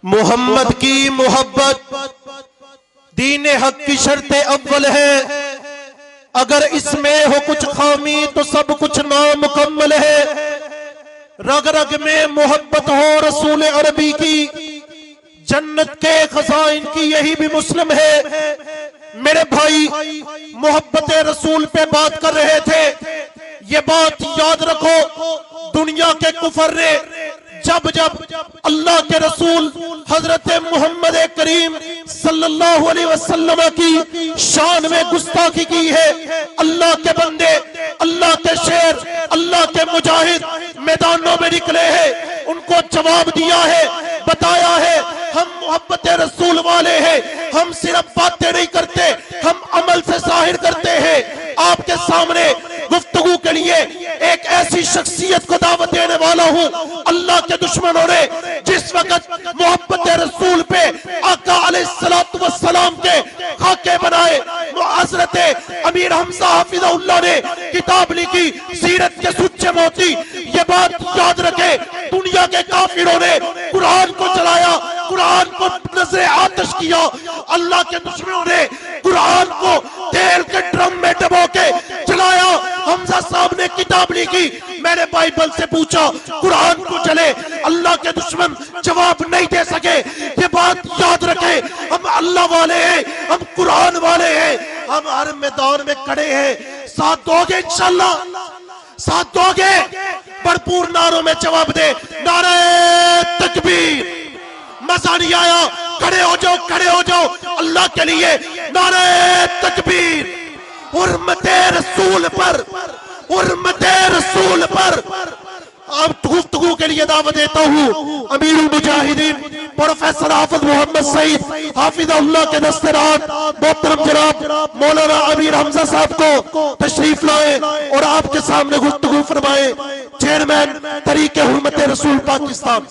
मोहम्मद की मोहब्बत दीन हक की शर्त अव्वल है। अगर इसमें हो कुछ खामी तो सब कुछ नामुकम्मल है। रग रग में मोहब्बत हो रसूल अरबी की, जन्नत के खजाइन की यही भी मुस्लिम है। मेरे भाई मोहब्बत रसूल पे बात कर रहे थे। ये बात याद रखो, दुनिया के कुफर ने जब जब अल्लाह के रसूल हजरत मोहम्मद करीम सल्लल्लाहु अलैहि वसल्लम की शान में गुस्ताखी की है, अल्लाह के बंदे, अल्लाह के शेर, अल्लाह के मुजाहिद मैदानों में निकले हैं, उनको जवाब दिया है, बताया है हम मोहब्बत रसूल वाले हैं। हम सिर्फ बातें नहीं करते, हम अमल से जाहिर करते हैं। आपके सामने गुफ्तगू के लिए एक ऐसी शख्सियत को दावत देने वाला हूँ। अल्लाह के दुश्मनों ने जिस वक्त मोहब्बत रसूल पे आका अलैहिस्सलातु वस्सलाम के खाके बनाए, हज़रत अमीर हमजा हाफिज़हुल्लाह ने किताब लिखी सीरत के सुच्चे मोती। ये बात याद रखे, दुनिया के काफिरों ने कुरान को चलाया, कुरान को नजरे आतिश किया। अल्लाह के दुश्मनों ने कुरान को तेल के ड्रम में डबो के चलाया। हमजा साहब ने किताब लिखी, मैंने बाइबल से पूछा कुरान को चले, अल्लाह के दुश्मन जवाब नहीं दे सके। ये बात याद रखे, हम अल्लाह वाले हैं, हम कुरान वाले हैं, हम हर मैदान में खड़े हैं। साथ दोगे इंशाअल्लाह, साथ दोगे? भरपूर नारों में जवाब दे, नारे तकबीर। मजा नहीं आया, खड़े हो जाओ, खड़े हो जाओ अल्लाह के लिए, नारे तकबीर। हुर्मते रसूल पर, हुर्मते रसूल पर। अब गुफ्तगू के लिए दावत देता हूँ अमीरुल मुजाहिदीन प्रोफेसर हाफिज मोहम्मद सईद हाफिज़हुल्लाह के दस्तरात मोहतरम जनाब मौलाना अमीर हमजा साहब को तशरीफ लाए और आपके सामने गुफ्तगू फरमाए। चेयरमैन तरीके हुर्मते रसूल पाकिस्तान।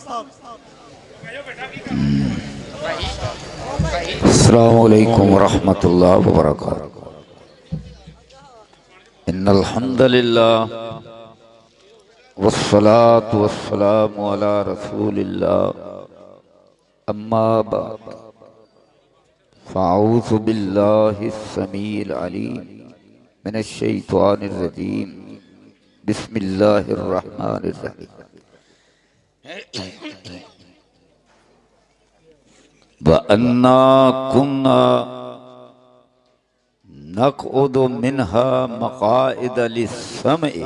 अस्सलामु अलैकुम वरहमतुल्लाहि वबरकातुहू। इन्नल हम्दुलिल्लाह वस्सलातु वस्सलामु अला रसूलिल्लाह, अम्मा बाद, फ़अऊज़ु बिल्लाहिस समीइल अलीम मिनश शैतानिर रजीम, बिस्मिल्लाहिर रहमानिर रहीम। व अन्ना कुन्ना नक़उदु मिन्हा मक़ाइद लिस्समइ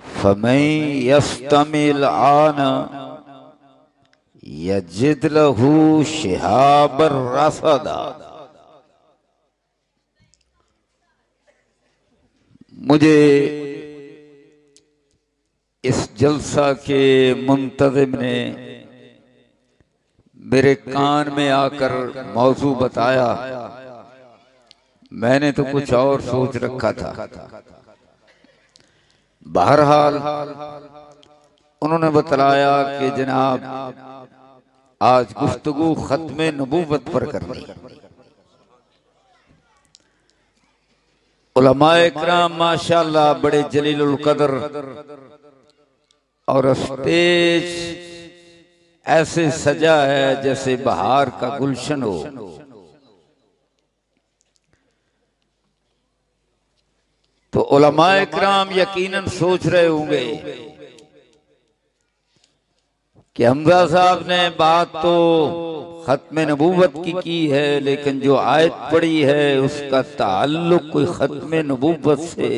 फमन यस्तमिल आना यजिद लहू शिहाबर रसदा। मुझे इस जलसा के मुंतज़िम ने मेरे कान में आकर मौजू बताया, मैंने तो कुछ और सोच रखा था। बहरहाल उन्होंने बतलाया कि जनाब आज गुफ्तगू खत्मे नबूवत पर करनी। उलमाए इकराम माशाअल्लाह बड़े जलीलुल कदर और स्टेज ऐसे सजा है जैसे बहार का गुलशन हो। तो उलमाए इकराम यकीनन सोच रहे होंगे कि हमजा साहब ने बात तो खत्मे नबूवत की है, लेकिन जो आयत पढ़ी है उसका ताल्लुक कोई खत्मे नबूवत से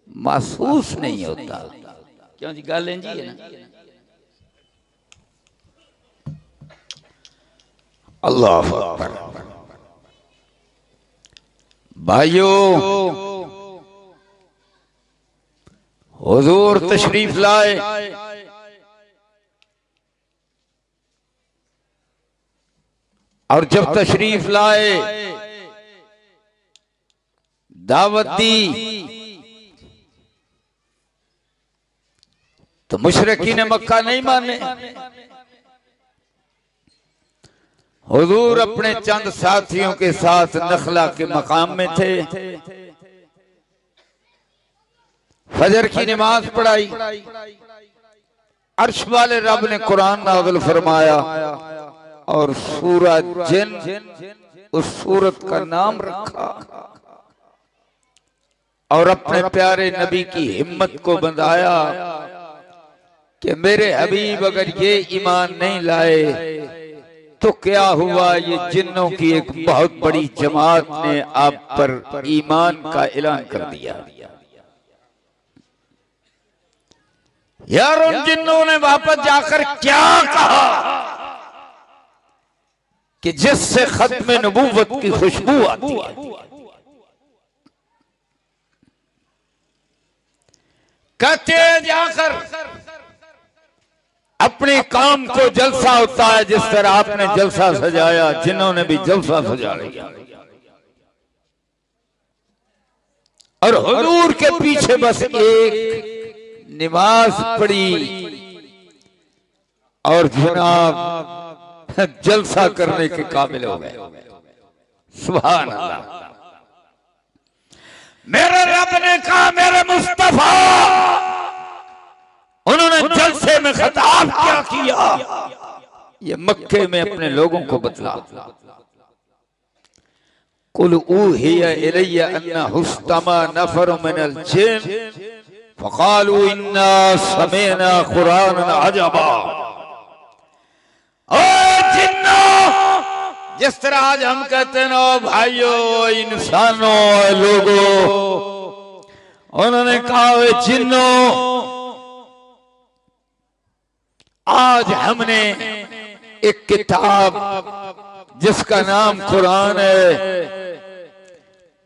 महसूस नहीं होता। क्यों जी, गालें जी है ना। अल्लाह अकबर। भाइयों, हुजूर तशरीफ लाए, और जब तशरीफ लाए दावत दी तो मुशरिकीन मक्का नहीं माने। हुजूर अपने चंद साथियों के साथ नखला के मकाम में थे। फजर की नमाज पढ़ाई, अर्श वाले रब ने कुरान नाज़िल फरमाया और सूरह जिन उस सूरत का नाम रखा और अपने प्यारे नबी की हिम्मत को बंधाया कि मेरे हबीब अगर ये ईमान नहीं लाए तो क्या हुआ, ये जिन्नों की एक बहुत बड़ी जमात ने आप पर ईमान का ऐलान कर दिया। यार उन जिन्नों ने वापस जाकर क्या कहा कि जिससे खत्म नबूवत की खुशबू आती है। कहते जाकर अपने काम को जलसा होता है, जिस तरह आपने जलसा सजाया, जिन्होंने भी जलसा सजा लिया और हुजूर के पीछे बस एक नमाज पढ़ी और जनाब जलसा करने के काबिल हो गए। सुभान अल्लाह। मेरे रब ने कहा मेरे मुस्तफा, उन्होंने जलसे में खिताब क्या किया, ये मक्के में अपने लोगों को बतला। कुल ऊहिया इलैया अन्ना हुस्तमा नफर मिनल जिन फकालू इन्ना समीना कुरानन अजबा। ओ जिन्नों, जिस तरह आज हम कहते हैं ना भाइयों, इंसानों, लोगों, उन्होंने कहा जिन्नों, आज हमने एक किताब जिसका नाम कुरान है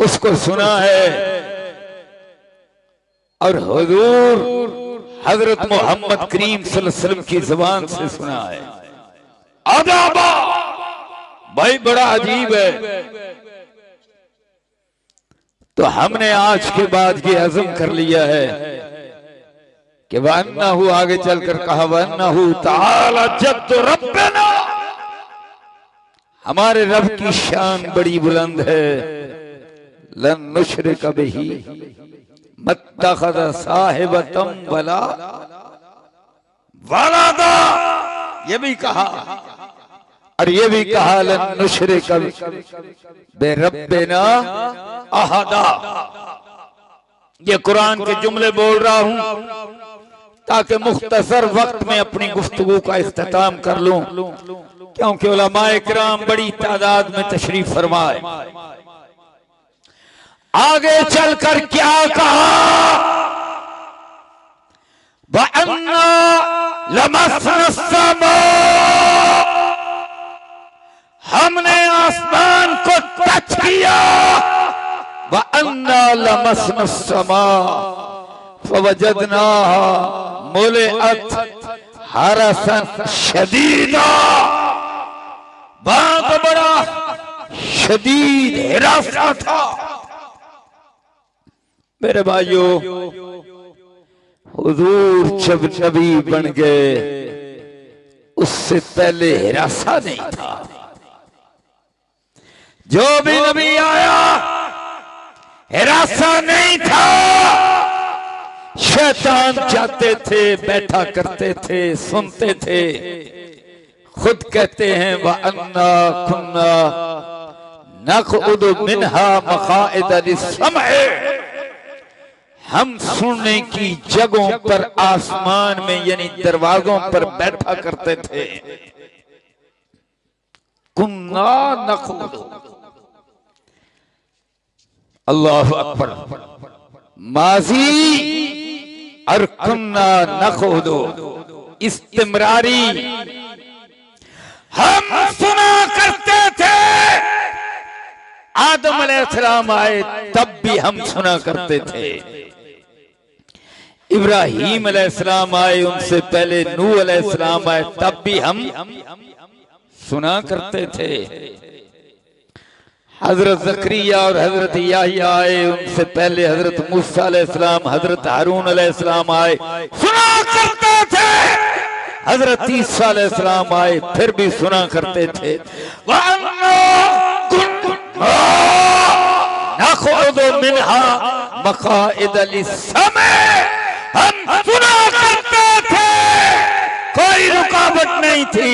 उसको सुना है और हुजूर हजरत मोहम्मद करीम सल्लल्लाहु अलैहि वसल्लम की जुबान से सुना है। अदाबा भाई बड़ा अजीब है। तो हमने आज के बाद ये अज़म कर लिया है कि वन्नहु, आगे चलकर कहा वन्नहु तआला जद्दु रब्बिना, हमारे रब की शान बड़ी बुलंद है। लन नुशरिक बिही मत्तखज़ साहिबतम वला वलदा, ये भी कहा और ये भी कहा लन नुशरिक बिरब्बिना अहदा। ये कुरान के जुमले बोल रहा हूं ताकि मुख्तसर वक्त में अपनी गुफ्तगू का इख्तिताम कर लूं, क्योंकि उलमाए किराम बड़ी तादाद में तशरीफ फरमाए। आगे चलकर क्या कहा, वअन्ना लमसना समा, हमने आसमान को टच किया। वअन्ना लमसना समा फवजदनाहा मुलिअत हरसन शदीदा, बहुत बड़ा शदीद हिरासा था। मेरे भाइयों, हुजूर जब नबी बन गए उससे पहले हिरासा नहीं था। जो भी नबी आया हिरासा नहीं था। शैतान चाहते थे, बैठा करते थे, सुनते थे। खुद कहते हैं वअन्ना कुन्ना नक़उदु मिन्हा मक़ाइद लिस्समअ, हम सुनने की जगहों पर आसमान में यानी दरवाजों पर बैठा करते थे। कुन्ना नक़उदु, अल्लाहु अकबर, माजी और कुन्ना नक़उदु इस्तिमरारी, हम सुना करते थे। आदम अलैहिस्सलाम आए तब भी हम सुना करते थे। इब्राहीम अलैहिस्सलाम आए, उनसे पहले नूह अलैहिस्सलाम आए, तब भी हम सुना करते थे। हजरत ज़करिया और हजरत याह्या आए, उनसे पहले हजरत मूसा अलैहिस्सलाम, हजरत हारून अलैहिस्सलाम आए, सुना करते थे। हजरत ईसा अलैहिस्सलाम आए, फिर भी सुना करते थे। नख़उदु मिन्हा मक़ाइद लिस्समअ, हम सुना करते थे कोई रुकावट नहीं थी।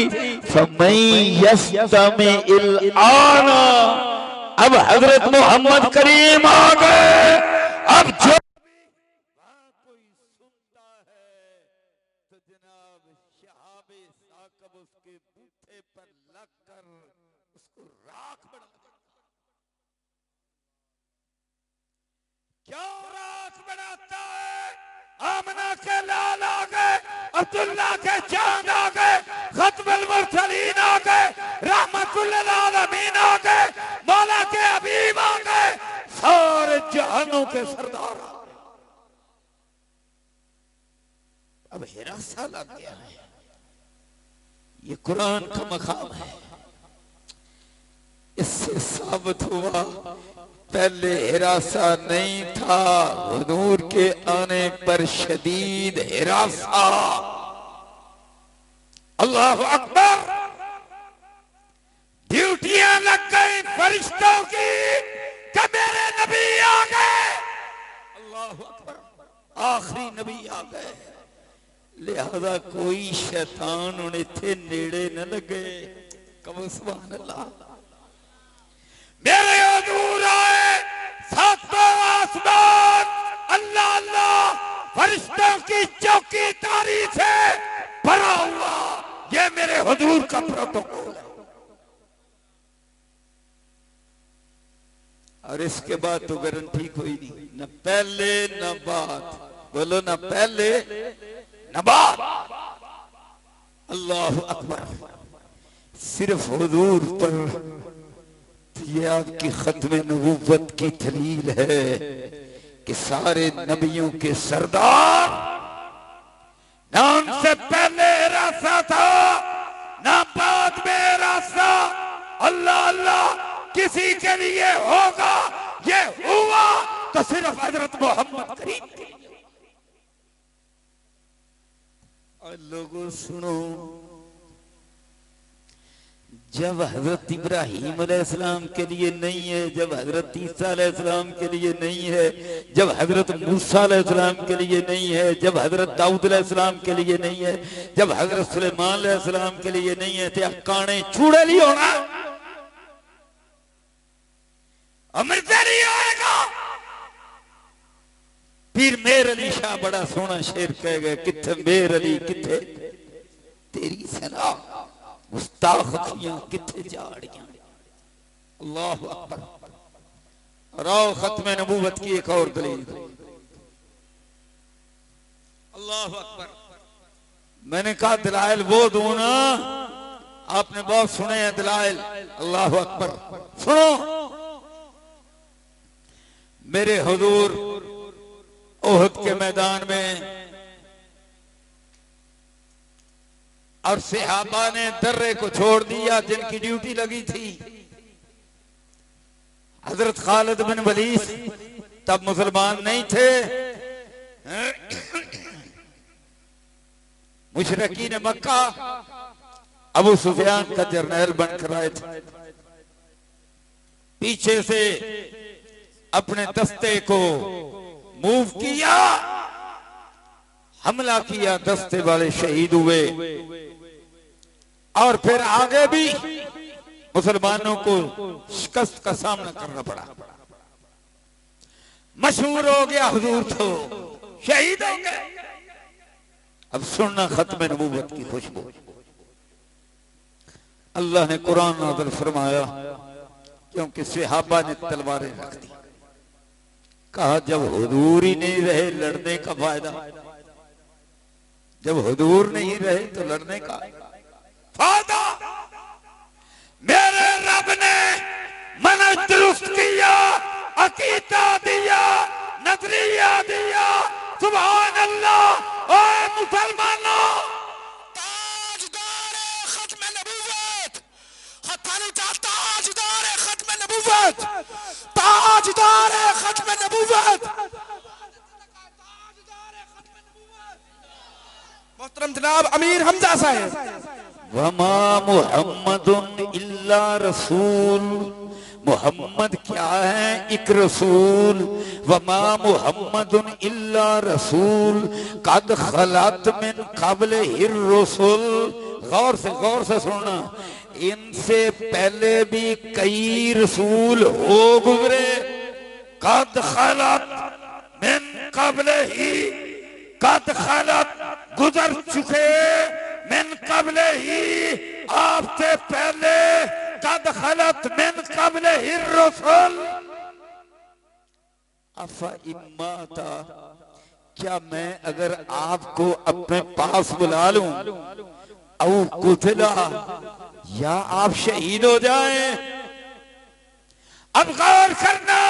आना, अब हजरत मोहम्मद करीम आ गए। अब जो कोई सुनता है तो जनाब शहाबे साकब उसके बूथे पर लगकर उसको राख बना। क्यों राख बनाता है? आमना के लाल आ गए, अब्दुल्ला के चांद आ गए, खत्मुल मुरसलीन आ गए, रहमतुल लिल आलमीन आ गए, मौला के हबीब आ गए, सारे जहानों के सरदार आ गए। अब हिरासा लग गया है। ये कुरान का मकाम है। इससे साबित हुआ पहले हिरासा नहीं था, हुजूर के आने पर शदीद हिरासा। अल्लाह अकबर। ड्यूटियां लग गई फरिश्तों की कि मेरे नबी आ गए। अल्लाह अकबर। आखिरी नबी आ गए, लिहाजा कोई शैतान उन्हें थे नेड़े न लगे। कहो सुभान अल्लाह। मेरे हुजूर आए, सातों आसमान अल्लाह अल्लाह फरिश्तों की चौकीदारी से भरा हुआ। ये मेरे हुजूर का प्रोटोकॉल है। और इसके बाद तो गारंटी कोई नहीं, न पहले न बाद। बोलो न पहले न बाद। अल्लाह अकबर। सिर्फ हुजूर पर ये आपकी खत्म नबूवत की दलील है कि सारे नबियों के सरदार, ना उनसे पहले रास्ता था ना बाद में रास्ता। अल्लाह अल्लाह किसी के लिए होगा, ये हुआ तो सिर्फ हजरत मोहम्मद करीम के लिए। और लोगों सुनो, जब हजरत इब्राहीम अलैहिस्सलाम के लिए नहीं है, जब हजरत ईसा अलैहिस्सलाम के लिए नहीं है, जब हजरत मूसा अलैहिस्सलाम के लिए नहीं है, जब हजरत दाऊद अलैहिस्सलाम के लिए नहीं है, जब हजरत सुलेमान अलैहिस्सलाम के लिए नहीं है, तो काने चूड़े नहीं होना, अमृत नहीं होएगा। पीर मेर अली शाह बड़ा सोना शेर कह गए, किथे मेर अली किथे तेरी सना, गुस्ताख अखियां किथे जाड़ियां। अल्लाह अकबर। राव खत्म नबूवत की एक और दलील। अल्लाह अकबर। मैंने कहा दलाइल वो दो ना, आपने बहुत सुने हैं दलाइल। अल्लाह अकबर। सुनो, मेरे हुजूर ओहद के मैदान में और सहाबा ने दर्रे को छोड़ दिया जिनकी ड्यूटी लगी थी। हजरत खालिद बिन वलीद तब मुसलमान नहीं थे, मुशरिकीन मक्का अबू सुफियान का जर्नैल बनकर आए थे। पीछे से अपने दस्ते को मूव किया, हमला किया, दस्ते वाले शहीद हुए। और फिर आगे भी मुसलमानों को शिकस्त का सामना करना पड़ा। मशहूर हो गया हुजूर तो शहीद हो गए। अब सुनना खत्म नबूवत की खुशबू। अल्लाह ने कुरान नाज़िल फरमाया, क्योंकि सहाबा ने तलवारें रख दी। कहा जब हुजूर ही नहीं रहे लड़ने का फायदा, जब हुजूर नहीं रहे तो लड़ने का फायदा। मेरे रब ने मनहज दुरुस्त किया, अकीदा दिया, नजरिया दिया। सुभान अल्लाह। ओए मुसलमानों, ताजदार खत्म नबूवत, ताजदार खत्म नबूवत, ताजदार खत्म नबूवत, मोहतरम जनाब अमीर हमजा साहब। वमा मुहम्मदुन इल्ला रसूल मोहम्मद क्या है? एक रसूल। वमा मुहम्मदुन इल्ला रसूल कद खलत मिन क़ब्ल हिर रसूल। गौर से सुनना, इनसे पहले भी कई रसूल हो गुजरे। कद खलत मिन क़ब्ल ही, कद खलत गुजर चुके, मिन क़ब्ल ही आपसे पहले, कद खलत मिन क़ब्ल ही रसूल। अफा इम्माता, क्या मैं अगर आपको अपने पास बुला लूं, औ कुतला, या आप शहीद हो जाएं। अब गौर करना,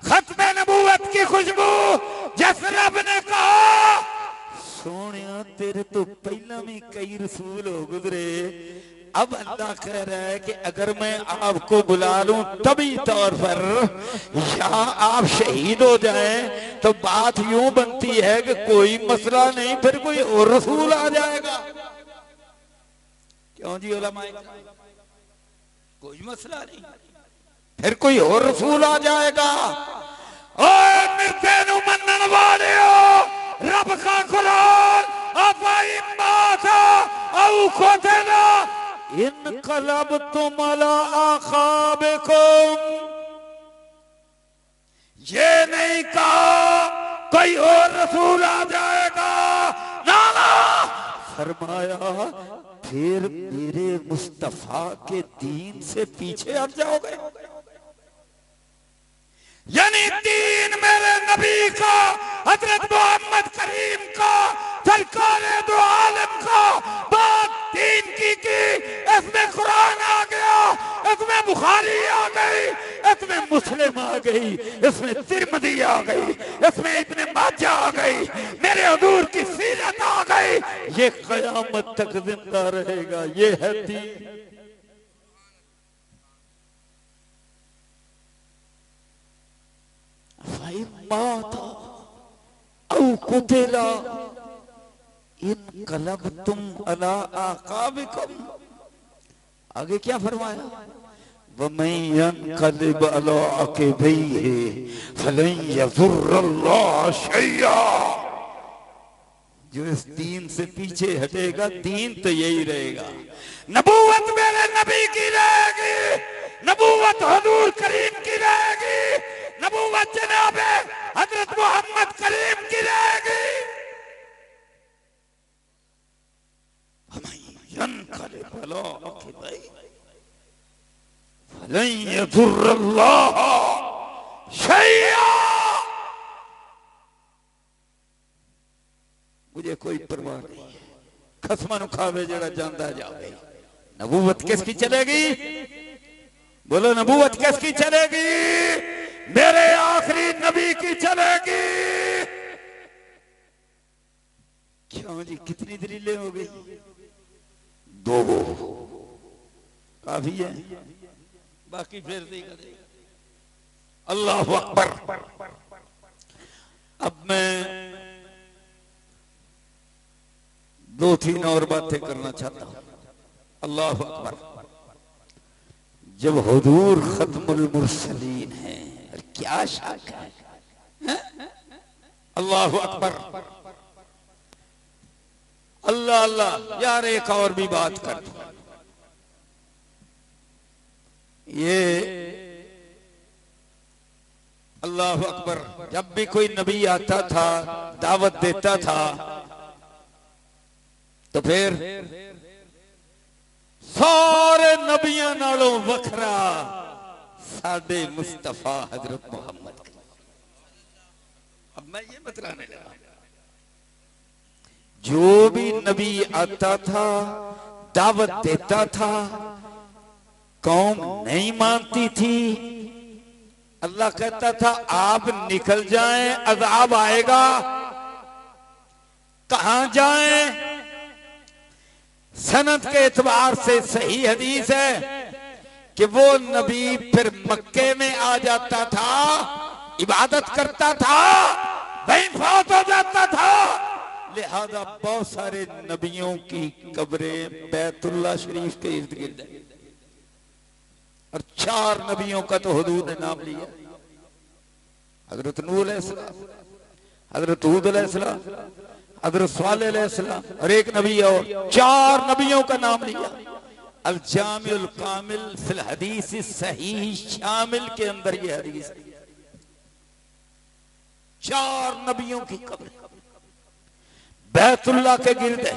खत्मे नबूवत की खुशबू जिस रब ने कहा, सोनिया तेरे तो पहला भी कई रसूल हो गुजरे, अब अल्लाह कह रहा है कि अगर मैं आपको बुला लूं तभी तौर पर, या आप शहीद हो जाएं, तो बात यूं बनती है कि कोई मसला नहीं, फिर कोई और रसूल आ जाएगा। क्यों जी उलमाए, कोई मसला नहीं, फिर कोई और रसूल आ जाएगा। ओए मिर्दे नू मनन वालियो, रब का कुरान अफाई माता औ खुतना इन कलब तुम अला आखाबिकुम। ये नहीं कहा कोई और रसूल आ जाएगा, ना ना, फरमाया फिर मेरे मुस्तफा के दीन से पीछे हट जाओगे। यानी दीन मेरे नबी का, हजरत मोहम्मद करीम का, सरकार दो आलम का बात दीन की, इसमें कुरान आ गया, इसमें बुखारी आ गई, इसमें मुस्लिम आ गई, इसमें तिरमिज़ी आ गई, इसमें इब्ने माजा आ गई, मेरे हुजूर की सीरत आ गई। ये कयामत तक जिंदा रहेगा, ये है दीन। माता औ कुतिला इन कलब तुम अला आकाबिकुम। आगे क्या फरमाया? वमन यनक़लिब अला अक़बैहि फलन यज़ुर्रल्लाह शैया। जो इस दीन से पीछे हटेगा, दीन तो यही रहेगा। नबूवत मेरे नबी की रहेगी, नबूवत हुजूर करीम की रहेगी, नबूवत जनाब हजरत मोहम्मद करीम की रहेगी। मुझे कोई परवाह नहीं है, खसमन खावे जरा जांदा जावे। नबूवत किसकी चलेगी? बोलो, नबूवत किसकी चलेगी? मेरे आखिरी नबी की चलेगी। क्यों जी, कितनी दलीलें हो गई? दो काफी है, बाकी फिर देगा। अल्लाह अकबर। अब मैं 2-3 और बातें करना चाहता हूं। अल्लाह अकबर। जब हुजूर खत्मुल मुरसलीन है, क्या शक है? अल्लाह अकबर। अल्लाह अल्लाह। यार एक और भी बात कर, ये अल्लाह अकबर, जब भी कोई नबी आता था, दावत देता था, तो फिर सारे नबियां नालों वखरा साडे मुस्तफा हजरत मोहम्मद। अब मैं ये बतलाने लगा, जो भी नबी आता था, दावत देता था, कौम नहीं मानती थी। अल्लाह कहता था आप निकल जाएं, अज़ाब आएगा। कहां जाएं? सनद के एतबार से सही हदीस है कि वो नबी फिर मक्के में आ जाता था, इबादत करता था, वहीं फौत हो जाता था। लिहाजा बहुत सारे नबियों की कब्रें बैतुल्लाह शरीफ के इर्द गिर्द है। और 4 नबियों का तो हुजूर ने नाम लिया। हजरत नूह अलैहिस्सलाम, हजरत हूद अलैहिस्सलाम, हजरत सालेह अलैहिस्सलाम और एक नबी और, 4 नबियों का नाम लिया। अल जामिउल कामिल फिल हदीस सहीह शामिल के अंदर ये हदीस, 4 नबियों की कब्र बैतुल्लाह के गिर्द है।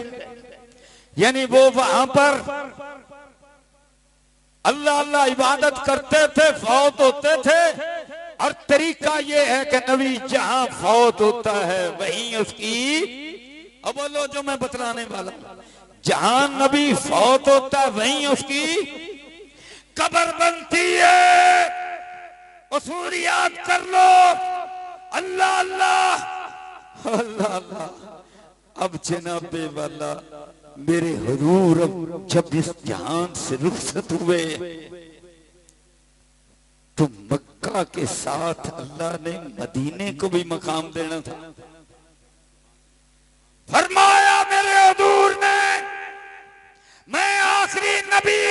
यानी वो वहां पर अल्लाह अल्लाह इबादत करते थे, फौत होते थे। और तरीका ये है कि नबी जहां फौत होता है वहीं उसकी, अब बोलो जो मैं बतलाने वाला, जहां नबी फौत होता है वहीं उसकी कब्र बनती है। उसूल याद कर लो, अल्लाह अल्लाह अल्लाह अल्लाह। अब जनाबे वाला मेरे हुजूर अब जब इस जहान से रुखसत हुए तो मक्का के साथ अल्लाह ने मदीने को भी मकाम देना था। फरमाया मेरे हुजूर ने, मैं आखिरी नबी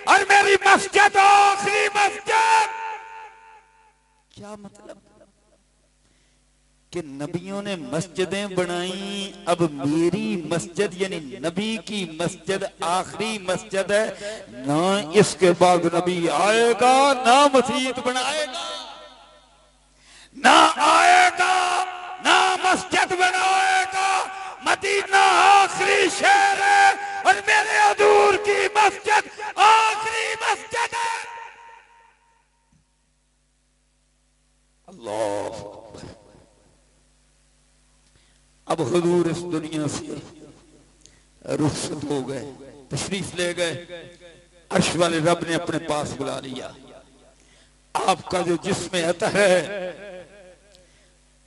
और मेरी मस्जिद आखिरी मस्जिद। क्या मतलब कि नबियों ने मस्जिदें बनाई, अब मेरी मस्जिद यानी नबी की मस्जिद आखिरी मस्जिद है। ना इसके बाद नबी आएगा, ना मस्जिद बनाएगा, ना आएगा ना मस्जिद बनाएगा। मदीना आखिरी शहर है और मेरे हुजूर की मस्जिद आखिरी मस्जिद है। अल्लाह। अब हुजूर इस दुनिया से रुखसत हो गए, तशरीफ ले गए, अर्श वाले रब ने अपने पास बुला लिया। आपका जो जिस्म अतहर है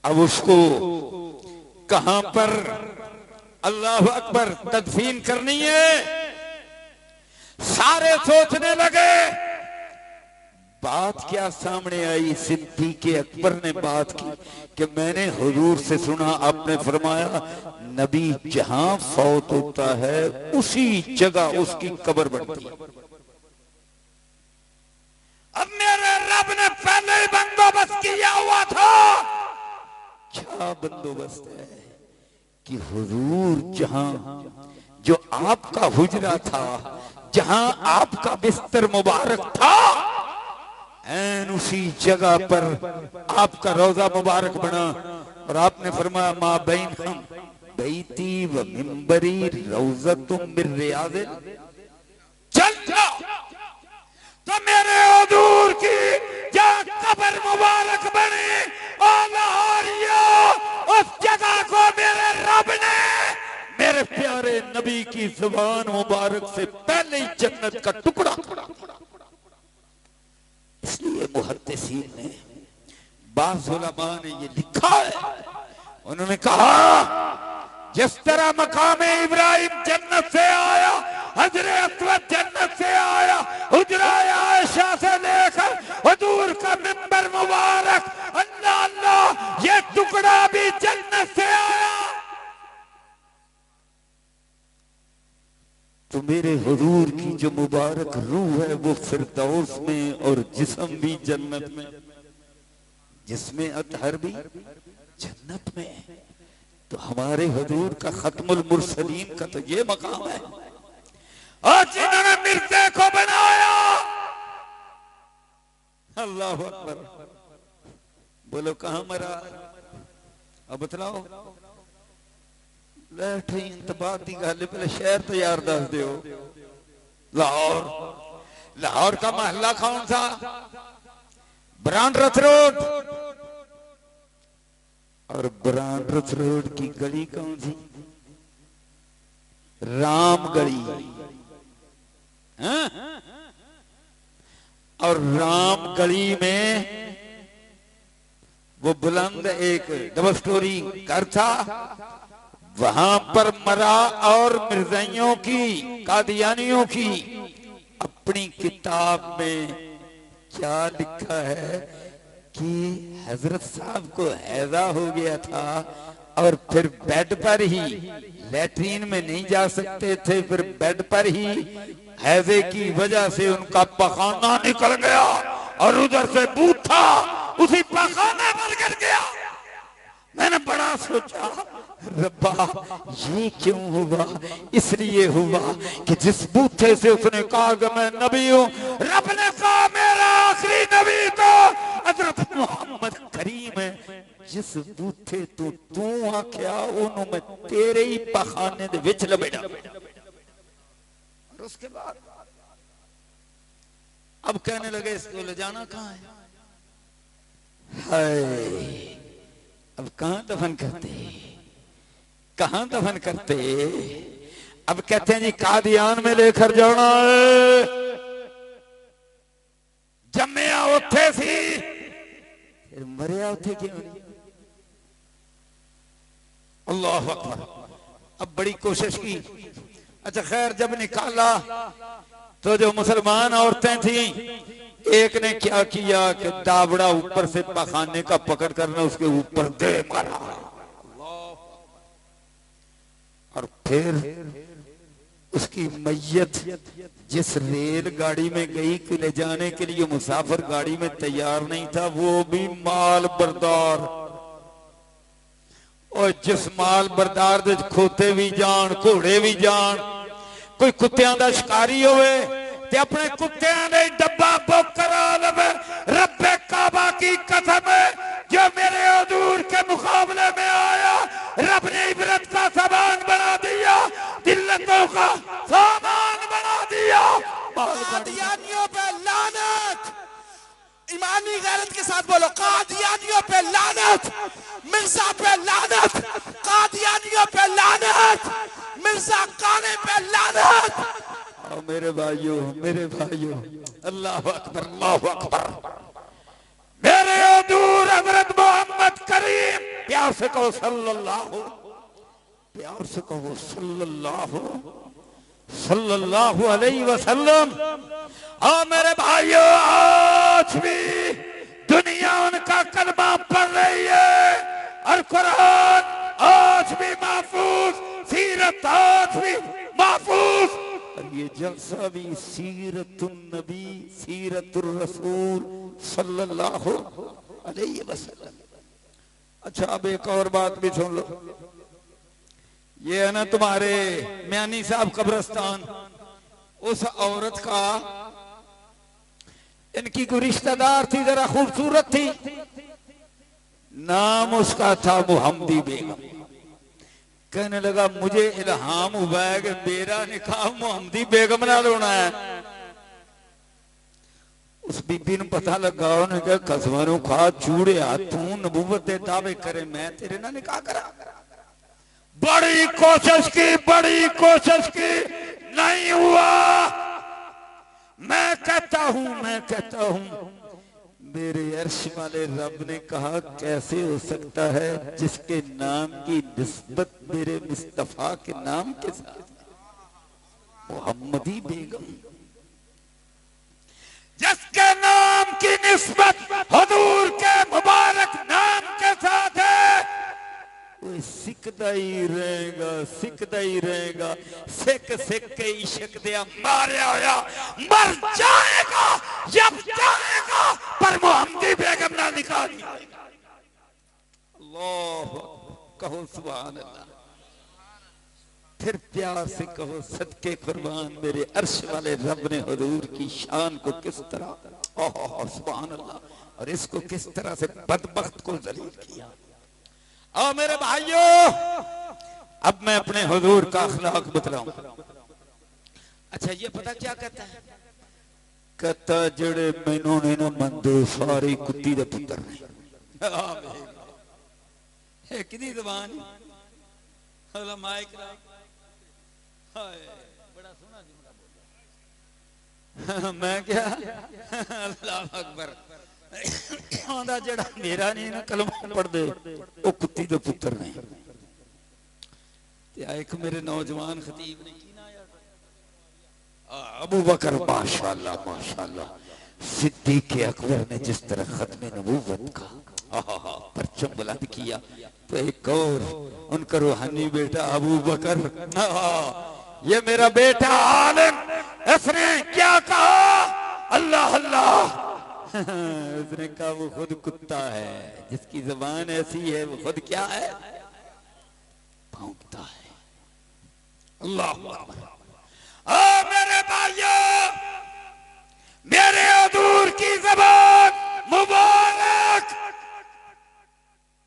अब उसको कहां पर अल्लाह अकबर तदफीन करनी है। सारे सोचने लगे। बात क्या सामने आई, सिद्दीक़ अकबर ने बात की कि मैंने हुजूर से सुना, आपने फरमाया नबी जहां फौत होता है उसी जगह उसकी कब्र बनती है। अब मेरे रब ने पहले ही बंदोबस्त किया हुआ था। क्या बंदोबस्त है कि हुजूर जहां जो आपका हुजरा था, जहां आपका बिस्तर मुबारक था, ऐन उसी जगह पर आपका रोजा मुबारक बना। और आपने फरमाया मां बैन हम बैती व मिंबरी रौज़तुम मिन रियाज़िल। चल जाओ तो मेरे हुजूर की जहां कब्र मुबारक बनी ओ लाहौरिया, उस जगह को मेरे रब ने मेरे प्यारे नबी की जुबान मुबारक से पहले ही जन्नत का टुकड़ा। इसलिए मुहद्दिसीन ने, बाज़ उलमा ने ये लिखा है, उन्होंने कहा जिस तरह मकामे इब्राहिम जन्नत से आया, हजरे अस्वद जन्नत से आया, हुजरा आयशा से लेकर हुजूर का मिंबर मुबारक, अल्लाह अल्लाह, ये टुकड़ा भी जन्नत से आया। तो मेरे हुजूर की जो मुबारक रूह है वो फिरदौस में और जिस्म भी जन्नत में, जिसमें अतहर भी जन्नत में। तो हमारे हुजूर का खत्मुल मुरसलीन का तो ये मकाम है। और जिन्होंने मिर्जे को बनाया, अल्लाह अकबर, बोलो कहां मरा, अब बतलाओ। बैठे इंतबाह की गल, पहले शहर तो यार दस दो। लाहौर, लाहौर का महल्ला कौन सा? ब्रांडरथ रोड। और ब्रांडरथ रोड की गली कौन सी? राम गली। और राम गली में वो बुलंद एक डबल स्टोरी घर था, वहां पर मरा। और मिर्जाइयों की, कादियानियों की अपनी किताब में क्या लिखा है कि हजरत साहब को हैजा हो गया था और फिर बेड पर ही, लैट्रीन में नहीं जा सकते थे, फिर बेड पर ही हैजे की वजह से उनका पखाना निकल गया और उधर से बूथा उसी पखाने पर गिर गया। मैंने बड़ा सोचा, रब्बा ये क्यों हुआ? इसलिए हुआ कि जिस बूथे से उसने कहा कि मैं नबी हूं, रब ने कहा मेरा आखिरी नबी तो हजरत मोहम्मद करीम है। जिस बूथे तो तू आख्या ओनू मैं तेरे ही पखाने दे विच लपेटा। और उसके बाद अब कहने लगे इसको ले जाना कहां है? हाय, अब कहां दफन करते, कहां दफन करते? अब कहते हैं जी कादियान में लेकर जाना है। जम्मिया उथे सी, फिर मरिया उथे क्यों नहीं? अल्लाह अकबर। अब बड़ी कोशिश की। अच्छा खैर, जब निकाला तो जो मुसलमान औरतें थी, एक ने क्या किया कि दावड़ा ऊपर से पखाने का पकड़ करना उसके ऊपर दे मारा, और फिर उसकी मैयत जिस रेलगाड़ी में गई कि ले जाने के लिए मुसाफिर गाड़ी में तैयार नहीं था, वो भी माल बरदार, और जिस माल बरदार दे खोते भी जान, घोड़े भी जान, कोई कुत्तियां दा शिकारी होवे ते अपने कुत्तियां दे डब्बा बुक करा लवे। रब्बे काबा की कसम है, जो मेरे हुजूर के मुकाबले में आया, रब ने इबरत का सामान बना दिया, दिल्लतों का सामान बना दिया। कादियानियों पे लानत, ईमानी गैरत के साथ बोलो, कादियानियों पे लानत, मिर्जा पे लानत, कादियानियों पे लानत, मिर्जा काने पे लानत। और मेरे भाइयों, मेरे भाइयों, अल्लाह अकबर, अल्लाह अकबर। मेरे हुजूर हज़रत मोहम्मद करीम, प्यार से कहो सल्लल्लाहु, प्यार से कहो सल्लल्लाहु सल्लल्लाहु अलैहि वसल्लम। और मेरे भाइयों, आज भी दुनिया उनका कलमा पढ़ रही है और कुरान आज भी महफूज, सीरत आज भी महफूज, और ये जलसा भी सीरतुन नबी, सीरतुर रसूल सल्लल्लाहु अलैहि वसल्लम। अच्छा, अब एक और बात भी सुन लो। ये है ना तुम्हारे म्यानी साहब कब्रिस्तान, उस औरत का, इनकी कोई रिश्तेदार थी, जरा खूबसूरत थी, नाम उसका था मुहम्मदी बेगम। कहने लगा मुझे इल्हाम हुआ है कि मेरा निकाह मुहम्मदी बेगम नाल होना है। उस बीबी ने पता लगा, उन्हें कहा कसमानों खा चूड़े तू नबूवत दे दावे करे, मैं तेरे ना निकाह करा। बड़ी कोशिश की, बड़ी कोशिश की, नहीं हुआ। मैं कहता हूं, मैं कहता हूं, मेरे अर्श वाले रब ने कहा कैसे हो सकता है जिसके नाम की निस्बत मेरे मुस्तफा के नाम के साथ, मुहम्मदी बेगम, जिसके नाम की निस्बत हुजूर के मुबारक नाम के साथ है, वो सिकदा ही रहेगा, सिकदा ही रहेगा। सिक सिक के इश्क दिया मारिया होया मर जाएगा, जब जाएगा पर मुहम्मदी बेगम ना निकाल। अल्लाह, कहो सुभान अल्लाह। फिर प्यार से कहो सदके कुर्बान मेरे अर्श वाले रब ने हुजूर की शान को किस तरह, ओह सुभान अल्लाह, और इसको किस तरह से बदबख्त को जलील किया। और मेरे भाइयों, अब मैं अपने हुजूर का अखलाक बतलाऊं। अच्छा, ये पता क्या कहता है? कहता जड़े मैनू ने ना मंदे सारे कुत्ती दे पुत्र ने। किदी जबान बड़ा सोना जुमला बोला। मैं क्या, अल्लाह अकबर, आंदा जड़ा मेरा नहीं ना कलमा पढ़ दे वो कुत्ती दे पुत्र ने। एक मेरे नौजवान खतीब ने अबू बकर, माशाअल्लाह माशाअल्लाह, सिद्दीक अकबर ने जिस तरह खत्म नबूवत का, परचम बुलंद किया तो एक और उनका रूहानी बेटा अबू बकर, ये मेरा बेटा आलिम, इसने क्या कहा? अल्लाह अल्लाह। उसने कहा वो खुद कुत्ता है, जिसकी जुबान ऐसी है वो खुद क्या है? भौंकता है। अल्लाह अकबर। मेरे भाइयों, मेरे हुजूर की ज़बान मुबारक।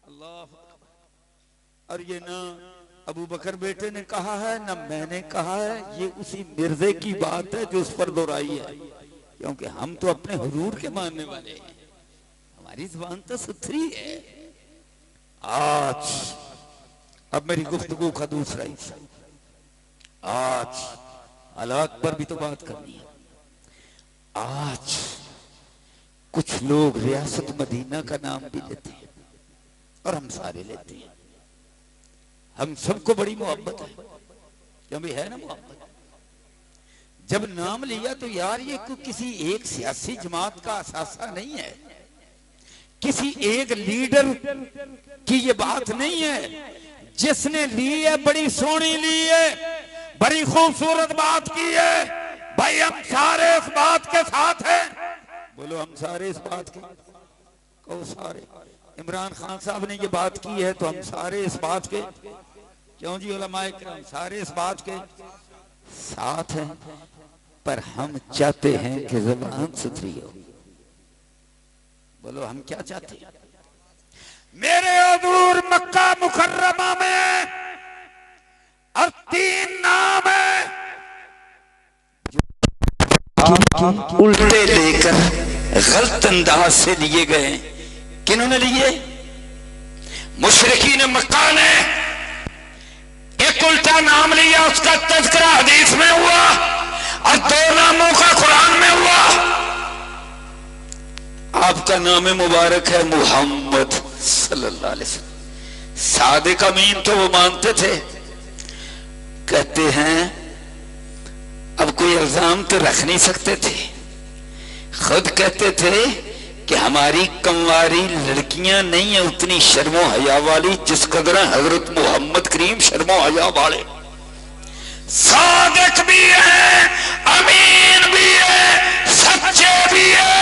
अल्लाह। और ये ना अबू बकर बेटे ने कहा है ना मैंने कहा है, ये उसी मिर्जे की बात है जो उस पर दोहराई है, क्योंकि हम तो अपने हुजूर के मानने वाले हैं, हमारी जुबान तो सुथरी है। आज अब मेरी गुफ्तगू का दूसरा हिस्सा, आज हालात पर भी तो बात करनी है। आज कुछ लोग रियासत मदीना का नाम भी लेते हैं और हम सारे लेते हैं। हम सबको बड़ी मोहब्बत है, क्योंकि है ना मोहब्बत। जब नाम लिया तो यार ये किसी एक सियासी जमात का असासा नहीं है, किसी एक लीडर की ये बात नहीं है। जिसने ली है बड़ी सोनी ली है, बड़ी खूबसूरत बात की है। भाई हम सारे इस बात के साथ हैं। बोलो हम सारे इस बात के, कहो सारे। इमरान खान साहब ने ये बात की है तो हम सारे इस बात के, क्यों जी उलमाए किराम सारे इस बात के साथ हैं। पर हम चाहते हैं कि ज़बान सुथरी हो। बोलो हम क्या चाहते हैं? मेरे हुजूर मक्का मुकर्रमा में और 3 नाम है उल्टे लेकर गलत अंदाज से लिए गए। किन्होंने लिए? मुशरिकीन मक्का ने एक उल्टा नाम लिया, उसका तज़किरा हदीस में हुआ और 2 नामों का कुरान में हुआ। आपका नाम मुबारक है मुहम्मद सल्लल्लाहु अलैहि वसल्लम। सादिक अमीन तो वो मानते थे। कहते हैं अब कोई इल्जाम तो रख नहीं सकते थे। खुद कहते थे कि हमारी कमवारी लड़कियां नहीं है उतनी शर्मो हया वाली जिस कदर हजरत मोहम्मद करीम शर्मो हया वाले। सादिक भी है, अमीन भी है, सच्चे भी है,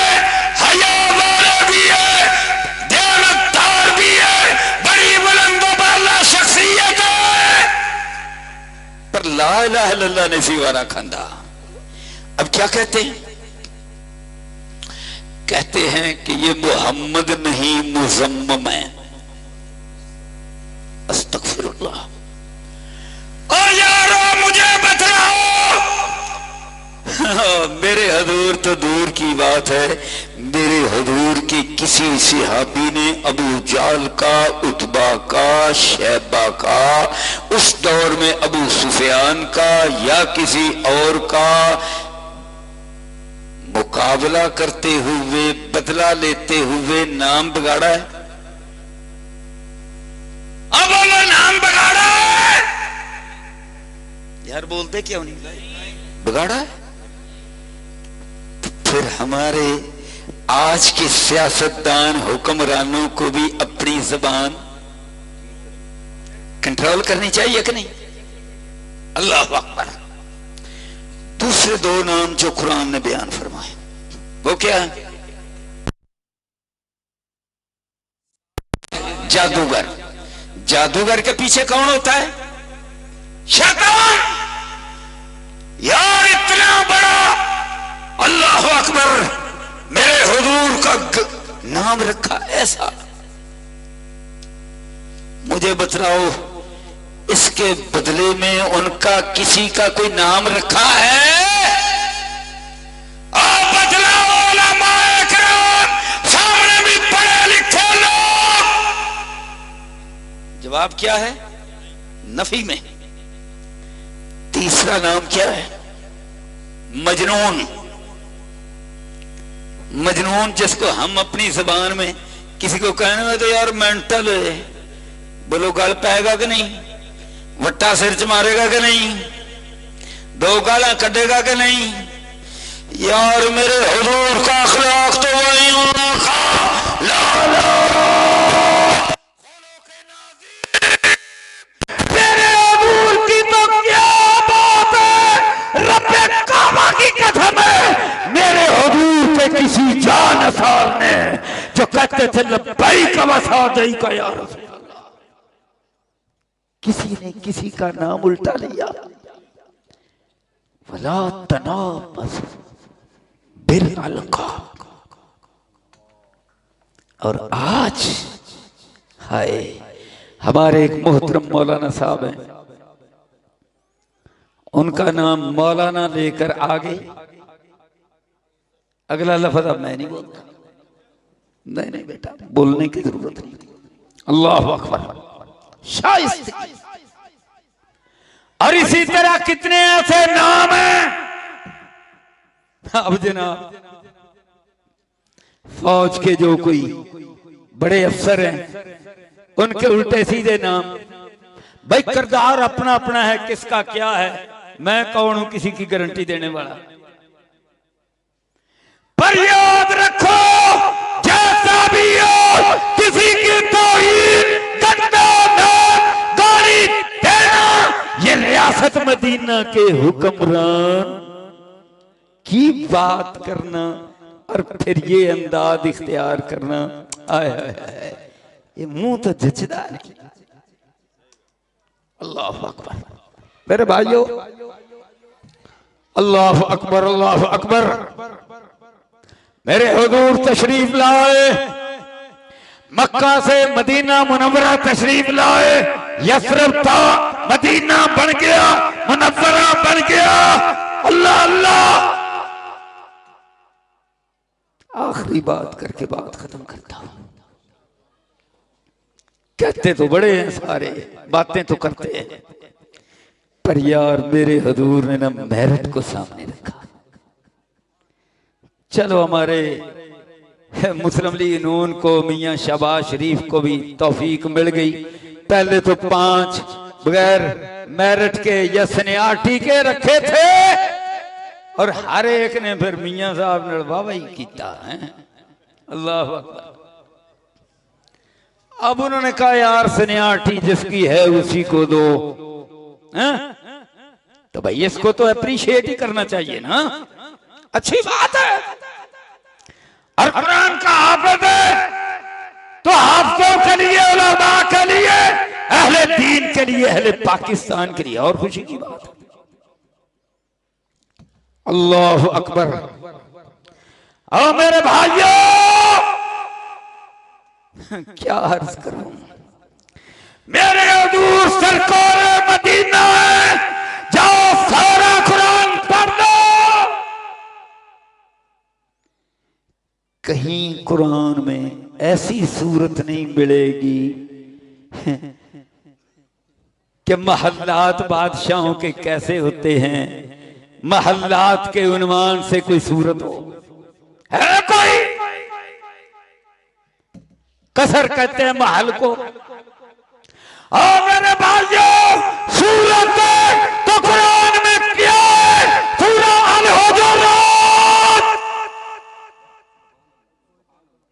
हया वाले भी है, दयानतदार भी है, बड़ी बुलंदोबाला शख्सियत है। पर ला इलाहा इल्लल्लाह ने सिवारा खांदा। अब क्या कहते हैं? कहते हैं कि ये मोहम्मद नहीं मुजम्मम है। अस्तगफिरुल्लाह। ओ यारो मुझे बतलाओ। मेरे हुजूर तो दूर की बात है, मेरे हुजूर के किसी सहाबी ने अबू जाल का, उतबा का, शैबा का, उस दौर में अबू सुफियान का या किसी और का मुकाबला करते हुए, बदला लेते हुए नाम बिगाड़ा है? अब बोलो नाम बिगाड़ा है? यार बोलते क्यों नहीं? बिगाड़ा है? तो फिर हमारे आज के सियासतदान हुक्मरानों को भी अपनी जुबान कंट्रोल करनी चाहिए कि नहीं? अल्लाह अकबर। दूसरे 2 नाम जो कुरान ने बयान फरमाए वो क्या है? जादूगर। जादूगर के पीछे कौन होता है? शैतान। यार इतना बड़ा अल्लाह अकबर मेरे हुजूर का नाम रखा ऐसा। मुझे बतलाओ इसके बदले में उनका किसी का कोई नाम रखा है? आप बतलाओ उलमाए किराम, सामने भी पढ़े लिखे लोग। जवाब क्या है? नफी में। तीसरा नाम क्या है? मजनून। मजनून जिसको हम अपनी जुबान में किसी को कहने में तो यार मेंटल है, बोलो गल पाएगा कि नहीं? वट्टा सिर च मारेगा कि नहीं? 2 गाला कटेगा कि नहीं? यार मेरे हुजूर का अखलाक तो वही होना था। ला ला लानसार ने जो कहते थे लब्बैक व सअदैक या रसूल अल्लाह, किसी ने किसी का नाम उल्टा लिया। वला तनाबस बिल अलकाब। और आज हाय, हमारे एक मोहतरम मौलाना साहब हैं, उनका नाम मौलाना लेकर आगे अगला लफ्ज अब मैं नहीं बोलता। नहीं नहीं बेटा, बोलने की जरूरत नहीं। अल्लाह अकबर, शाइस्ते। और इसी तरह कितने ऐसे नाम हैं। अब जनाब फौज के जो कोई बड़े अफसर हैं, उनके उल्टे सीधे नाम। भाई किरदार अपना अपना है, किसका क्या है, मैं कौन हूं किसी की गारंटी देने वाला। पर याद रखो, जैसा भी हो, किसी की तौहीन, गंदा नाम, गाली देना, ये रियासत मदीना के हुक्मरान की बात करना और फिर ये अंदाज इख्तियार करना, आय आय, ये मुंह तो जचदा नहीं। अल्लाह अकबर मेरे भाइयों, अल्लाह अकबर, अल्लाह अकबर। मेरे हुजूर तशरीफ लाए, मक्का से मदीना मुनव्वरा तशरीफ लाए। यसरब था, मदीना बन गया, मुनव्वरा बन गया। अल्लाह अल्लाह। आखिरी बात करके बात खत्म करता हूं। कहते तो बड़े हैं सारे, बातें तो करते हैं, पर यार मेरे हुजूर ने ना मेरिट को सामने रखा। चलो हमारे मुस्लिम लीग नून को, मियां शहबाज शरीफ को भी तौफीक मिल गई। पहले तो 5 बगैर मेरिट के या सीनियरिटी के रखे थे, और हर एक ने फिर मियां साहब ने वाहवाही कीता है। अल्लाह अकबर। अब उन्होंने कहा यार सीनियरिटी जिसकी है उसी को दो, है? तो भाई इसको तो अप्रिशिएट ही करना चाहिए ना, अच्छी बात है। और कुरान का हाफिज है तो हाफिजों के लिए, उलमा के लिए, अहले दीन के लिए, अहले पाकिस्तान के लिए और खुशी की बात है। अल्लाह अकबर। और मेरे भाइयों क्या अर्ज करूं, मेरे हुजूर सरकार मदीना है, जाओ सारा कुरान पढ़ लो। कहीं कुरान में ऐसी सूरत नहीं मिलेगी कि महल्लात बादशाहों के कैसे होते हैं, महल्लात के उन्वान से कोई सूरत हो, है कोई? कसर कहते हैं महल को। और मेरे भाइयों, सूरत तो कुरान में क्या है? सूरा अल-हुजुरात।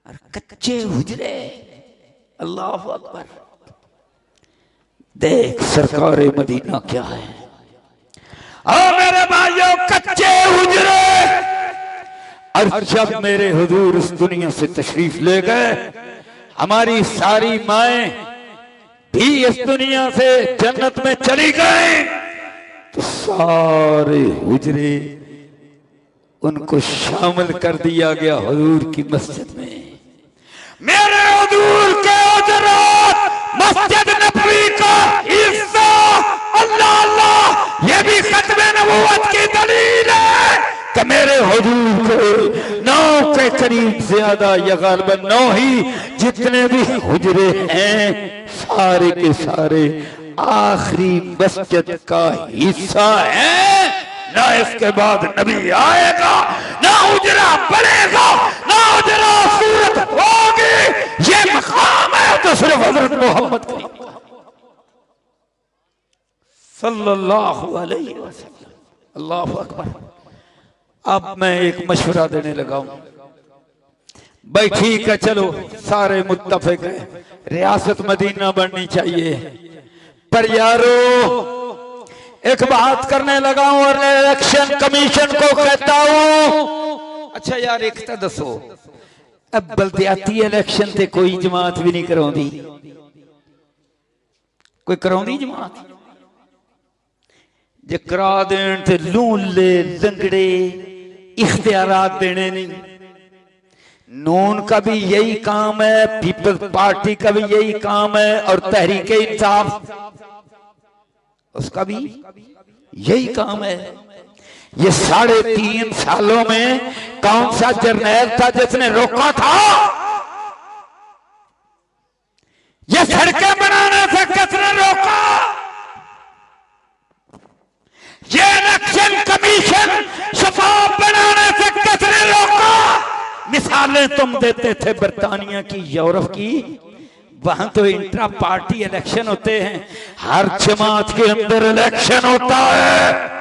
और कच्चे हुजरे, अल्लाह अकबर। देख सरकार मदीना क्या है। और मेरे भाइयों, कच्चे हुजरे। और जब मेरे हुजूर इस दुनिया से तशरीफ ले गए, हमारी सारी माएं भी इस दुनिया से जन्नत में चली गई, तो सारे हुजरे उनको शामिल कर दिया गया हुजूर की मस्जिद में। मेरे हुजूर के हुजरात मस्जिद नबवी का हिस्सा। अल्लाह अल्लाह, ये भी खत्मे नबूवत की दलील है कि मेरे हुजूर के 9 के करीब ज्यादा या ग़ालिबन 9 ही जितने भी हुजरे हैं, सारे के सारे आखिरी मस्जिद का हिस्सा है। ना इसके बाद नबी आएगा, ना हुजरा बनेगा, ना हुजरा सूरत होगी। ये मकाम है तो सिर्फ हजरत मोहम्मद की सल्लल्लाहु अलैहि वसल्लम। अल्लाहु अकबर। अब मैं एक मशवरा देने लगा हूं। भाई ठीक है, चलो सारे मुत्तफिक हैं, रियासत मदीना बननी चाहिए, पर यारो एक बात करने लगा हूं और इलेक्शन कमीशन को कहता हूं, अच्छा यार एक तो दसो, अब बलदियाती इलेक्शन ते कोई जमात भी नहीं कराउंदी, कोई कराउंदी जमात? जे करा देन ते लूले लंगड़े इख्तियारात देने नहीं। नून का भी यही काम है, पीपल्स पार्टी का भी यही काम है, और तहरीक इंसाफ उसका भी यही काम है। ये 3.5 सालों में कौन सा जर्नैल था जिसने रोका था? ये सड़कें बनाने से किसने रोका? ये इलेक्शन कमीशन शफाफ बनाने से किसने रोका? मिसालें तुम देते थे बरतानिया की, यूरोप की, वहां तो इंट्रा पार्टी इलेक्शन होते हैं, हर जमात के अंदर इलेक्शन होता है,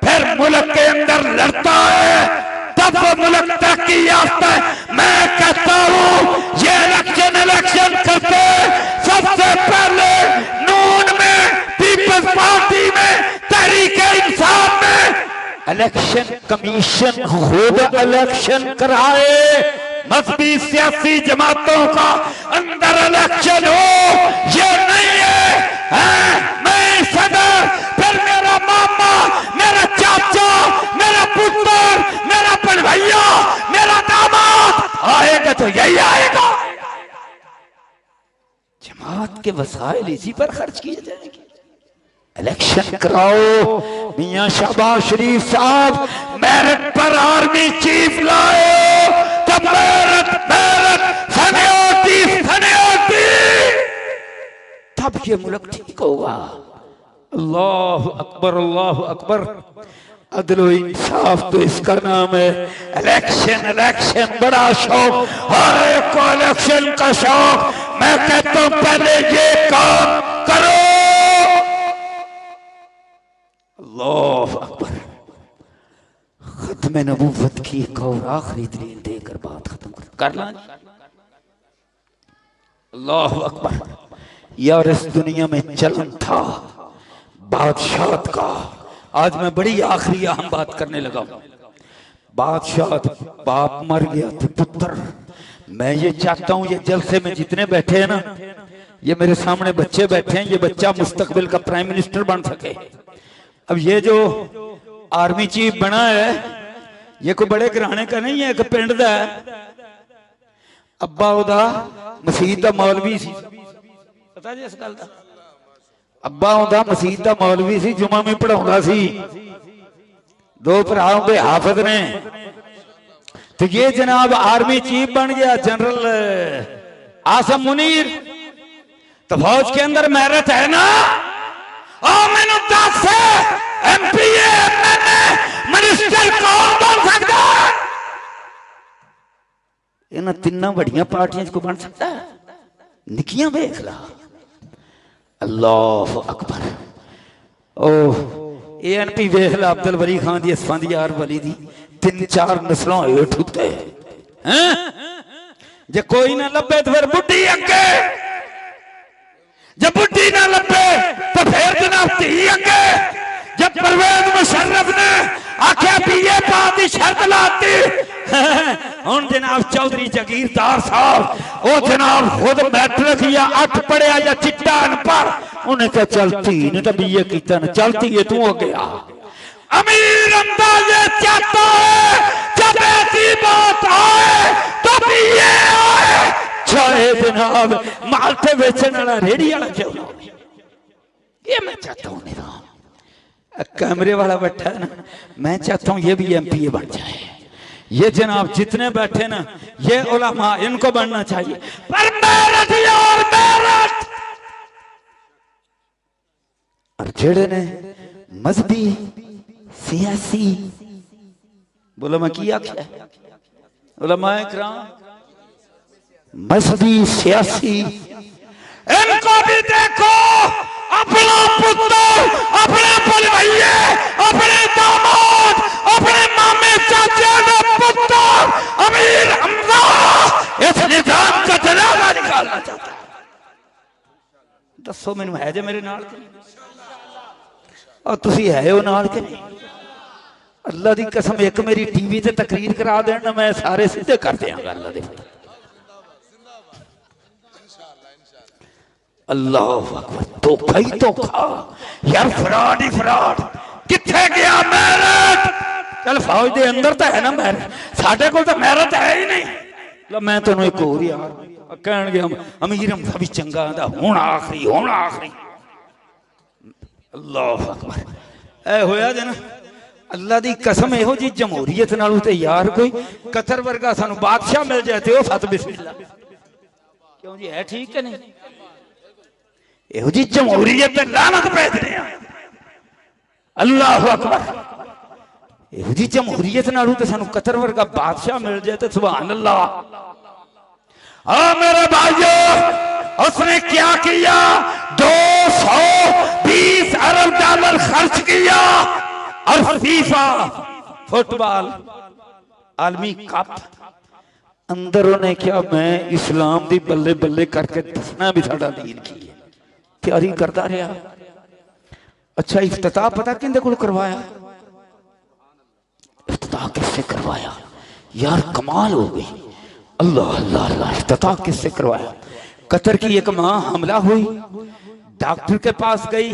फिर मुल्क के अंदर लड़ता है, तब वो मुल्क तरक्की याफ्ता है। मैं कहता हूं ये इलेक्शन करते सबसे पहले नून में, पीपल्स पार्टी में, तहरीक इंसाफ में इलेक्शन कमीशन खुद इलेक्शन कराए। मजहबी सियासी जमातों का अंदर इलेक्शन हो, ये नहीं है मैं सदर, फिर मेरा मामा, मेरा चाचा, मेरा पुत्र, मेरा भैया, मेरा दामाद आएगा तो यही आएगा। जमात के वसाइल इसी पर खर्च किए जाएंगे। इलेक्शन कराओ। मियां शहबाज शरीफ साहब मेरिट पर आर्मी चीफ लाए, तब मेरिट तब ये मुल्क ठीक होगा। अल्लाह अकबर, अल्लाह अकबर। अदल इंसाफ तो इसका नाम है। इलेक्शन बड़ा शौक, हर एक को इलेक्शन का शौक। मैं कहता हूं पहले ये काम करो। अल्लाह अकबर। खत्म नबूवत की एक और आखिरी दलील देकर बात खत्म कर ला। अल्लाह अकबर। यार इस दुनिया में चलन था बादशाह का। आज मैं बड़ी आखिरी अहम बात करने लगा हूं। बादशाह बाप मर गया तो पुत्र। मैं ये चाहता हूं ये जलसे में जितने बैठे हैं ना, ये मेरे सामने बच्चे बैठे हैं, ये बच्चा मुस्तकबिल का प्राइम मिनिस्टर बन सके। अब ये जो आर्मी चीफ बना है, ये कोई बड़े घराने का नहीं है, एक पिंड दा है। अब्बा ओदा मसीह दा मौलवी सी, पता जी इस गल दा? अब्बा ओदा मसीह दा मौलवी सी, जुमा में पढ़ाउंदा सी। दो भरा उनके हाफिज ने। तो ये जनाब आर्मी चीफ बन गया, जनरल आसम मुनीर। तो फौज के अंदर मेरिट है ना? मैंने 10 MP मिनिस्टर कौन बन सकता है? इन्हां तिन्ना बड़ियां पार्टियां को बन सकता है? निकियां वेख ला। अल्लाह अकबर। ओह ANP वेख ला। अब्दुल वली खान दी असफंदियार वली दी 3-4 नस्लों हेठ उत्ते हैं। जे कोई ना लभे तो फिर बुढ़ी अगे, जब बुढ़ी ना लभे तो फिर जनाब धी अगे। जब परवेज मुशर्रफ ने आख्या BA पास की शर्त लाती, हुन जनाब चौधरी जगीरदार साहब वो जनाब खुद मैट्रिक या 8 पढ़िया या चिट्टा अनपढ़, उन्हें क्या चलती ने तो BA किया ना, चलती है तू हो गया। अमीर अंदाज ये चाहता है जब ऐसी बात आए तो BA आए, चाहे जनाब माल्टे बेचने वाला रेडी वाला क्यों ना। ये मैं चाहता हूँ। निजाम कैमरे वाला बैठा है ना, मैं चाहता हूँ ये भी MPA बन जाए। ये जनाब जितने बैठे ना, ये उलमा, इनको बनना चाहिए। पर मेरठ यार मेरठ। और जेड़े ने मजहबी सियासी, बोलो मैं की आख्या उलमा इकराम, मजहबी सियासी, इनको भी देखो। अपना पुत्र, अपने भैया, अपने दामाद, अपने मामे चाचे का पुत्र अमीर हमजा इस निजाम का जनाजा निकालना चाहता है। दसो मैनू है जे मेरे नाल के, और तुसी है हो नाल के नहीं? अल्लाह दी कसम एक मेरी टीवी ते तकरीर करा देना मैं सारे सीधे कर देंगा अल्लाह दे अल्लाह अकबर धोखा ही धोखा यार फ्रॉड ही फ्रॉड किथे गया मेहनत चल फौज दे अंदर तो है ना मेहनत साडे कोल तो मेहनत है ही नहीं लो मैं तेन एक होर यार कहन गया अमीर हमदा भी चंगा आंदा हुण आखरी अल्लाह अकबर ऐ होया जे ना अल्लाह दी कसम इहो जी जमहूरीयत नालों ते यार कोई कतर वर्गा सानू बादशाह मिल जाए ते ओ सत बिस्मिल्लाह क्यों जी है ठीक है नहीं इहो जी जमहूरीयत ते लानत भेज रहे हैं अल्लाह अकबर इहो जी जमहूरीयत नालों ते सानू कतर वर्गा बादशाह मिल जाए ते सुभान अल्लाह मेरे भाइयों उसने क्या किया 220 अरब डॉलर खर्च किया और फीफा फुटबॉल आलमी कप अंदर उन्हें क्या मैं इस्लाम दी बल्ले बल्ले करके दसना भी साडा दीन की है तैयारी करता रहा अच्छा इफ्तिताह पता किंदे कोल करवाया इफ्तिताह किससे करवाया यार कमाल हो गई अल्लाह अल्लाह अल्लाह इफ्तिताह किससे करवाया कतर की एक मां हमला हुई डॉक्टर के पास गई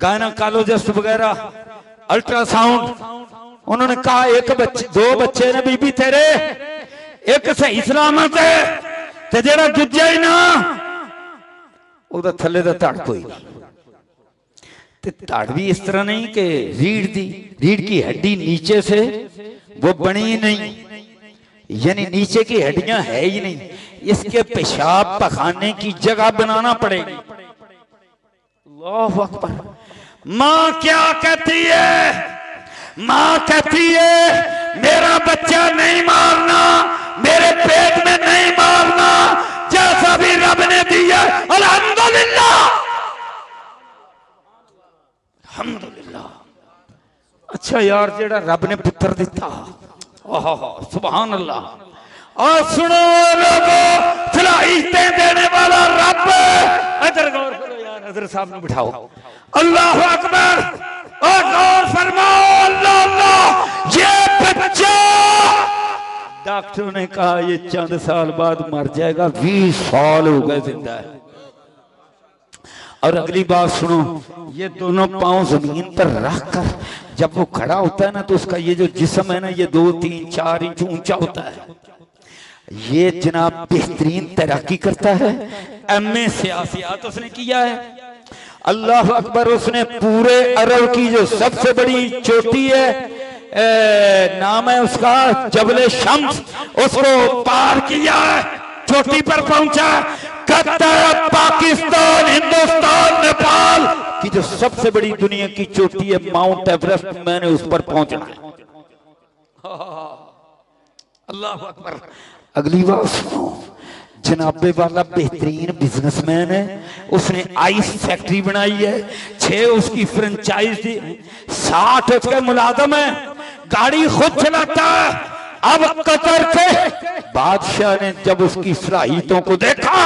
गायनोकोलॉजिस्ट वगैरह अल्ट्रासाउंड उन्होंने कहा एक बच्चे 2 बच्चे ने बीबी तेरे एक सही सलामत है ते जेड़ा दूजा ही ना ओदा थल्ले दा धड़ कोई नहीं ते धड़ भी इस तरह नहीं कि रीढ़ की हड्डी नीचे से वो बनी नहीं यानी नीचे की हड्डियां है ही नहीं इसके पेशाब पखाने की जगह बनाना पड़ेगी अल्लाह अकबर मां क्या कहती है मां कहती है मेरा बच्चा नहीं मारना मेरे पेट में नहीं मारना जैसा भी रब ने दिया अल्हम्दुलिल्लाह अल्हम्दुलिल्लाह अच्छा यार जेड़ा रब ने पुत्र दिता सुभान अल्लाह और सुनो लोगों सलाहियतें देने वाला रब इधर गौर करो यार हजरत साहब ने बिठाओ अल्लाह अकबर और गौर फरमाओ अल्लाह अल्लाह ये बच्चा डॉक्टरों ने कहा ये चंद साल बाद मर जाएगा 20 साल हो गए जिंदा है और अगली बात सुनो ये दोनों पांव जमीन पर रखकर जब वो खड़ा होता है ना तो उसका ये जो जिस्म है ना ये 2, 3, 4 इंच ऊंचा होता है ये जनाब बेहतरीन तैराकी करता है एमए सियासियात उसने किया है अल्लाह अकबर उसने पूरे अरब की जो सबसे बड़ी चोटी है नाम है उसका जबले शम्स उसको पार किया है चोटी पर पहुंचा कतर पाकिस्तान हिंदुस्तान नेपाल की जो सबसे बड़ी दुनिया की चोटी है माउंट एवरेस्ट मैंने उस पर पहुंचना है अल्लाह अकबर अगली बात सुनो जनाबे वाला बेहतरीन बिजनेसमैन है उसने आइस फैक्ट्री बनाई है 6 उसकी फ्रेंचाइज दी 60 उसके मुलाजम है गाड़ी खुद चलाता है अब कतर के बादशाह ने जब उसकी सलाहियतों को देखा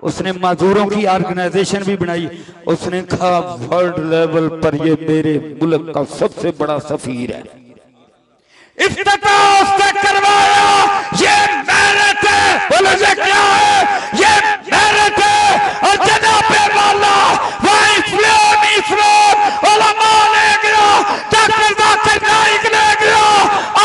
उसने मजदूरों की ऑर्गेनाइजेशन भी बनाई उसने कहा वर्ल्ड लेवल पर ये मेरे मुल्क का सबसे बड़ा सफीर है इफ्तिताह उसने करवाया ये मेहनत है बोलो ये क्या है ये मेहनत है और जनाबे वाला वही इस्लाम उलमा ले गया डॉक्टर जाकिर नाइक ले गया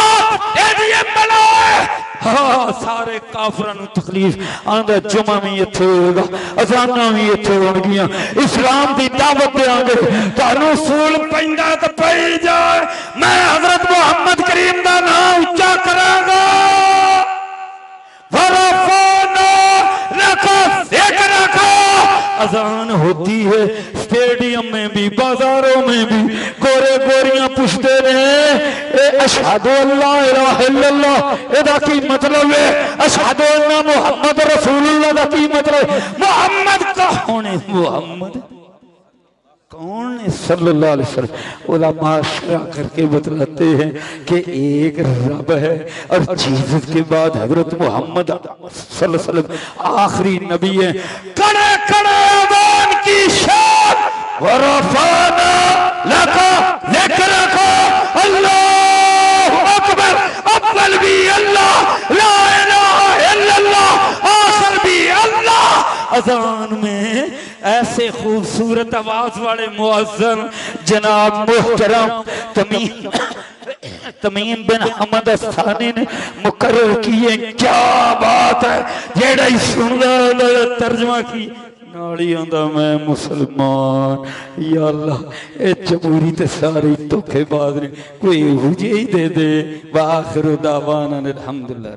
आप एडीएम बनाए हाँ सारे काफरां नूं तकलीफ आंदा जुमा भी इत्थे होएगा अजानां भी इत्थे होणगियां इस्लाम दी दावत देंगे तुहानूं सूल पैंदा ते पई जाए मैं हजरत मोहम्मद करीम दा नाम उच्चा करांगा वरफाना रखो जिक्र रखो अजान होती है स्टेडियम में भी बाजारों में भी गोरे गोरियां पूछते रहे अशहदु अल्ला इलाहा इल्लल्लाह एदा की मतलब है अशहदु अन्ना मुहम्मद रसूलुल्लाह दा की मतलब मोहम्मद कौन है मोहम्मद कौन है सल्लल्लाहु अलैहि वसल्लम उलमा शरह करके बतलाते हैं कि एक रब है और जीसस के बाद हजरत मोहम्मद सल्लल्लाहु अलैहि वसल्लम आखिरी नबी है कड़े कड़े अज़ान की शान वरफाना लका जिक्र रखो अल्लाह अजान में ऐसे खूबसूरत आवाज वाले मुअज्जिन जनाब मुहतरम तमीम बिन हमद अस्तानी ने मुकर्रर किए। क्या बात है, जेड़ा ही सुनदा तर्जमा की नाली आंदा मैं मुसलमान। या अल्लाह ए जमहूरी ते सारे धोखेबाज ने, कोई हुजे ही दे दे। वाखिर दावाना अल्हम्दुलिल्लाह।